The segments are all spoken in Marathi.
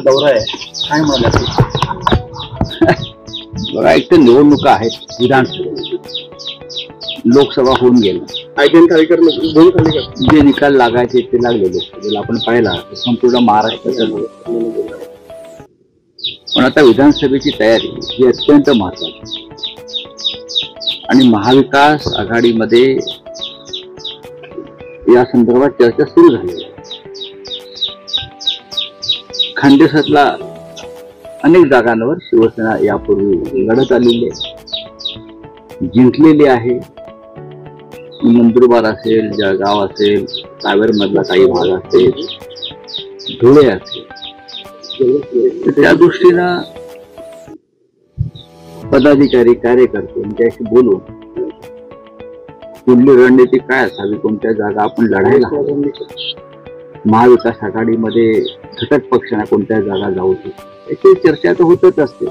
दौरा आहे, काय म्हणाला? बघा, एक तर निवडणुका आहेत, विधानसभा लोकसभा होऊन गेला, जे निकाल लागायचे ते लागले. लोकसभेला आपण पाहिला संपूर्ण महाराष्ट्राचा. पण आता विधानसभेची तयारी ही अत्यंत महत्वाची आणि महाविकास आघाडीमध्ये या संदर्भात चर्चा सुरू झाली. खानदेशातला अनेक जागांवर शिवसेना यापूर्वी लढत आलेली आहे, जिंकलेली आहे. नंदुरबार असेल, जळगाव असेल, कावेर मधला काही भाग असेल, धुळे असेल, त्या दृष्टीनं पदाधिकारी कार्यकर्ते यांच्याशी बोलून पुढली रणनीती काय असावी, कोणत्या जागा आपण लढायला, महाविकास आघाडीमध्ये घटक पक्षांना कोणत्या जागा जाऊ शकतात याची चर्चा तर होतच असते.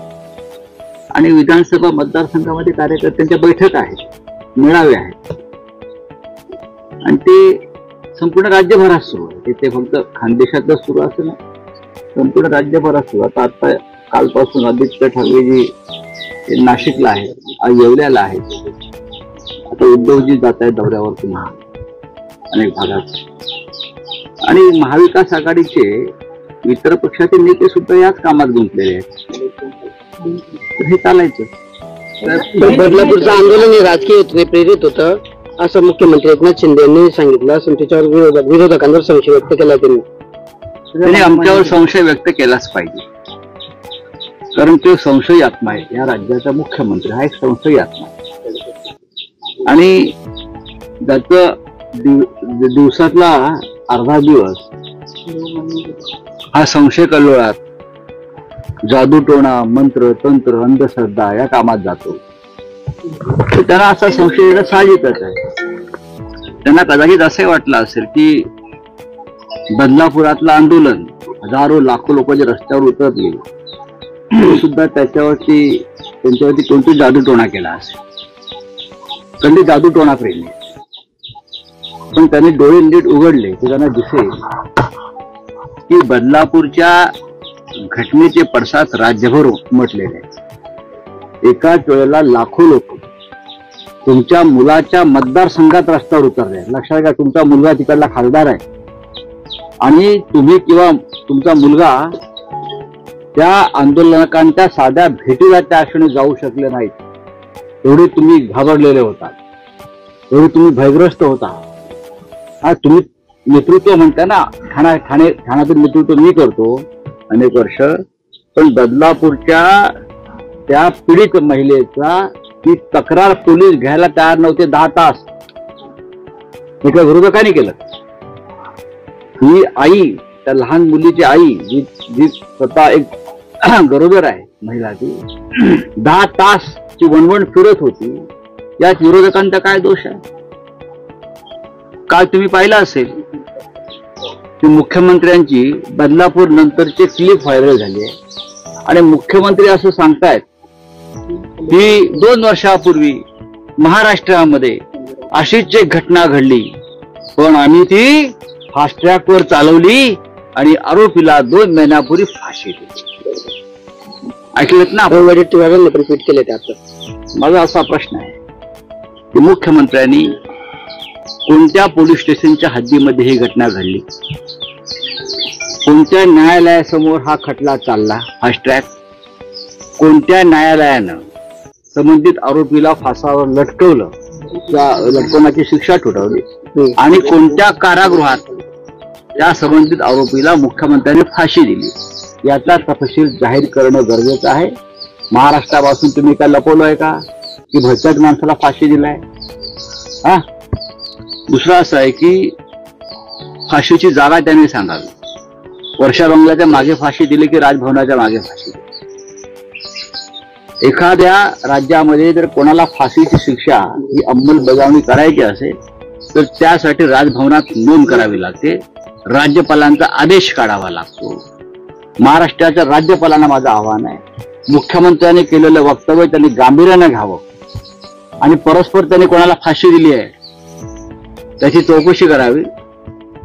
आणि विधानसभा मतदारसंघामध्ये कार्यकर्त्यांच्या बैठक आहेत, मेळावे आहेत आणि ते संपूर्ण राज्यभरात सुरू आहे. ते फक्त खानदेशातच सुरू असेल ना, संपूर्ण राज्यभरात सुरू. आता कालपासून आदित्य ठाकरेजी नाशिकला आहेत, येवल्याला आहेत, आता उद्धवजी जात आहेत दौऱ्यावर पुन्हा अनेक भागात. आणि महाविकास आघाडीचे इतर पक्षाचे नेते सुद्धा याच कामात गुंतलेले आहेत. हे चालायचं. बदलापूरचं आंदोलन हे राजकीय हेतूने प्रेरित होतं असं मुख्यमंत्री एकनाथ शिंदे यांनी सांगितलं असून त्याच्यावर विरोधकांवर संशय व्यक्त केला. त्यांनी आमच्यावर संशय व्यक्त केलाच पाहिजे, कारण तो संशयी आत्मा आहे. या राज्याचा मुख्यमंत्री हा एक संशयी आत्मा आहे आणि त्याचं दिवसातला अर्धा दिवस हा संशय कल्लोळात जादूटोणा, मंत्र तंत्र, अंधश्रद्धा या कामात जातो. त्यांना असा संशय येणं साहजिकच आहे. त्यांना कदाचित असंही वाटलं असेल की बदलापुरातलं आंदोलन, हजारो लाखो लोक जे रस्त्यावर उतरले सुद्धा त्यांच्यावरती कोणती जादूटोणा केला असेल. त्यांनी जादूटोणा प्रेमी, पण त्यांनी डोळे नीट उघडले की त्यांना दिसेल की बदलापूरच्या घटनेचे पडसाद राज्यभर उमटलेले आहेत. एकाच वेळेला लाखो लोक तुमच्या मुलाच्या मतदारसंघात रस्त्यावर उतरले. लक्षात घ्या, तुमचा मुलगा तिकडला खासदार आहे आणि तुम्ही किंवा तुमचा मुलगा त्या आंदोलकांच्या साध्या भेटीला त्या क्षणी जाऊ शकले नाहीत. एवढे तुम्ही घाबरलेले होता, एवढे तुम्ही भयग्रस्त होता. हा तुम्ही नेतृत्व म्हणता ना, ठाण्याचं नेतृत्व मी करतो अनेक वर्ष, पण बदलापूरच्या त्या पीडित महिलेचा ती तक्रार पोलीस घ्यायला तयार नव्हते 10 तास. एका विरोधकांनी केलं. ही आई, त्या लहान मुलीची आई जी स्वतः एक गरोदर आहे महिला, ती 10 तास ती वणवण फिरत होती. यात विरोधकांचा काय दोष आहे? काल तुम्ही पाहिलं असेल की मुख्यमंत्र्यांची बदलापूर नंतरची क्लिप व्हायरल झाली आहे आणि मुख्यमंत्री असं सांगतायत की 2 वर्षापूर्वी महाराष्ट्रामध्ये अशीच एक घटना घडली, पण आम्ही ती फास्ट ट्रॅक वर चालवली आणि आरोपीला 2 महिन्यापूर्वी फाशी दिली. ऐकलेत ना? आपण रिपीट केले. त्यात माझा असा प्रश्न आहे की मुख्यमंत्र्यांनी कोणत्या पोलीस स्टेशनच्या हद्दीमध्ये ही घटना घडली, कोणत्या न्यायालयासमोर हा खटला चालला, फास्ट ट्रॅक, कोणत्या न्यायालयानं संबंधित आरोपीला फासावर लटकवलं, लटकवण्याची शिक्षा ठोठावली आणि कोणत्या कारागृहात त्या संबंधित आरोपीला मुख्यमंत्र्यांनी फाशी दिली, याचा तपशील जाहीर करणं गरजेचं आहे. महाराष्ट्रापासून तुम्ही काय लपवलंय का की भटक्याच माणसाला फाशी दिलाय? हा, दुसरं असं आहे की फाशीची जागा त्यांनी सांगावी. वर्षा बंगल्याच्या मागे फाशी दिली की राजभवनाच्या मागे फाशी दिली? एखाद्या राज्यामध्ये जर कोणाला फाशीची शिक्षा ही अंमलबजावणी करायची असेल तर त्यासाठी राजभवनात नोंद करावी लागते, राज्यपालांचा आदेश काढावा लागतो. महाराष्ट्राच्या राज्यपालांना माझं आव्हान आहे, मुख्यमंत्र्यांनी केलेलं वक्तव्य त्यांनी गांभीर्याने घ्यावं आणि परस्पर त्यांनी कोणाला फाशी दिली आहे त्याची चौकशी करावी.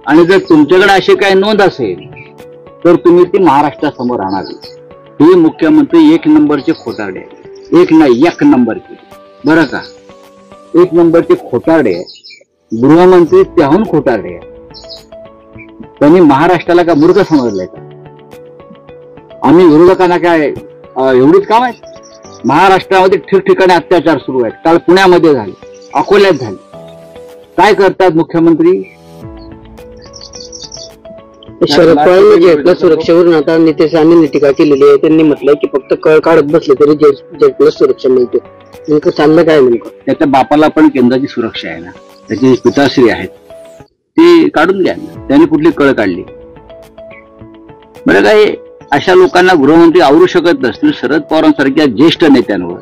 आणि जर तुमच्याकडे अशी काही नोंद असेल तर तुम्ही ती महाराष्ट्रासमोर आणावी. हे मुख्यमंत्री एक नंबरचे खोटारडे आहे. एक नाही, एक नंबरचे. बरं का, एक नंबरचे खोटारडे आहे. गृहमंत्री त्याहून खोटारडे आहे. त्यांनी महाराष्ट्राला का मूर्ख समजलंय का? आम्ही विरोधकांना काय एवढीच काम आहे? महाराष्ट्रामध्ये ठिकठिकाणी अत्याचार सुरू आहेत. काल पुण्यामध्ये झाले, अकोल्यात झाले. काय करतात मुख्यमंत्री? शरद पवारांनी जेट सुरक्षेवरून आता नितेश राणेंनी टीका केलेली आहे. त्यांनी म्हटलंय की फक्त कळ काढत बसले तरी जेट प्लस सुरक्षा मिळते. नेमकं चाललं काय नेमकं? त्याच्या बापाला पण केंद्राची सुरक्षा आहे ना, त्याची पिताश्री आहेत, ती काढून द्या ना. त्यांनी कुठली कळ काढली? बरं काय, अशा लोकांना गृहमंत्री आवरू शकत नसतील शरद पवारांसारख्या ज्येष्ठ नेत्यांवर.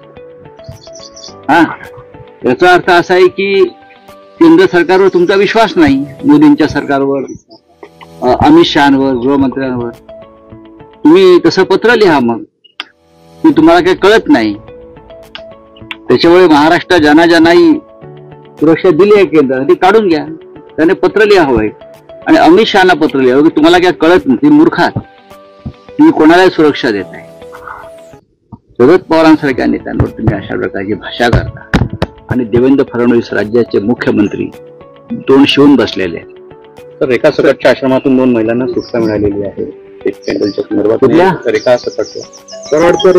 हा, याचा अर्थ असा आहे की केंद्र सरकारवर तुमचा विश्वास नाही, मोदींच्या सरकारवर, अमित शहांवर, गृहमंत्र्यांवर. तुम्ही तसं पत्र लिहा मग की तुम्हाला काही कळत नाही. त्याच्यामुळे महाराष्ट्र ज्यांना सुरक्षा दिली आहे केंद्र, ती काढून घ्या. त्याने पत्र लिहा हवंय आणि अमित शहाना पत्र लिहा की तुम्हाला काय कळत नाही, तुम्ही मूर्खात, तुम्ही कोणालाही सुरक्षा देत नाही. शरद पवारांसारख्या नेत्यांवर तुम्ही अशा प्रकारची भाषा करता आणि देवेंद्र फडणवीस राज्याचे मुख्यमंत्री तोंड शिवून बसलेले आहेत. तर रेखा सकटच्या आश्रमातून 2 महिलांना सुटका मिळालेली आहे. एक कॅन्डलच्या संदर्भात रेखा सकट, कराडच्या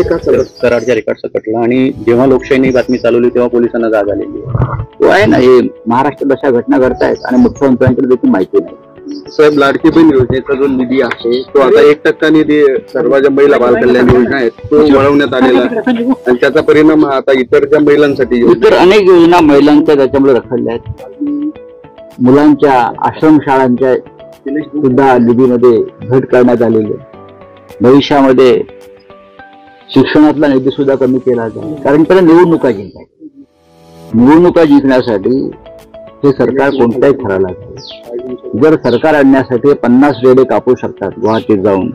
रेखा सकटला. आणि जेव्हा लोकशाहीने बातमी चालवली तेव्हा पोलिसांना जाग आलेली आहे. तो आहे ना, हे महाराष्ट्रात अशा घटना घडतायत आणि मुख्यमंत्र्यांकडे देखील माहिती नाही. साहेब, लाडकी बहीण योजनेचा जो निधी आहे तो आता 1% निधी सर्व ज्या महिला बालकल्याण योजना आहेत तो वळवण्यात आलेला आहे आणि त्याचा परिणाम आता इतर ज्या महिलांसाठी इतर अनेक योजना महिलांच्या त्याच्यामुळे रखडल्या आहेत. मुलांच्या आश्रमशाळांच्या सुद्धा निधीमध्ये घट करण्यात आलेली आहे. भविष्यामध्ये शिक्षणातला निधी सुद्धा कमी केला जाईल, कारण त्याला निवडणुका जिंकायच्या. निवडणुका जिंकण्यासाठी हे सरकार कोणत्याही ठरायला लागेल. जर सरकार आणण्यासाठी 50 रेडे कापू शकतात गुवाहाटीत जाऊन,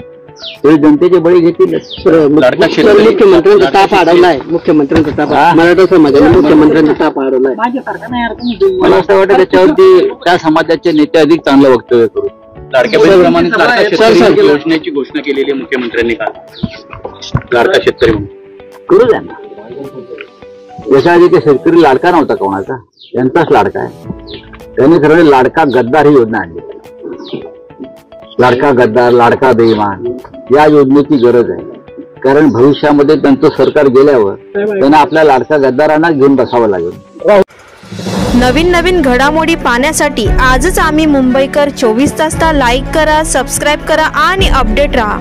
तरी जनतेचे बळी घेतीलच. मुख्यमंत्र्यांचा ताप अडवलाय. मुख्यमंत्र्यांचा ताप मराठा समाजाने मुख्यमंत्र्यांचा ताप अडवलाय. मला असं वाटतं त्याच्यावरती त्या समाजाचे नेते अधिक चांगलं वक्तव्य करू. लाडक्या बहिणीप्रमाणे लाडका शेतकरी योजनेची घोषणा केलेली आहे मुख्यमंत्र्यांनी काल. लाडका शेतकरी म्हणून करू द्या ना. याच्या आधी ते शेतकरी लाडका नव्हता कोणाचा, यांचाच लाडका आहे. त्यांनी खरं लाडका गद्दार ही योजना आणली. लाडका गद्दार, लाडका बेईमान या योजनेची गरज आहे. कारण भविष्यामध्ये त्यांचं सरकार गेल्यावर त्यांना आपल्या लाडका गद्दारांना घेऊन बसावं लागेल. नवीन नवीन घडामोडी पाहण्यासाठी आजच आम्ही मुंबईकर 24 तासला लाईक करा, सबस्क्राईब करा आणि अपडेट रहा.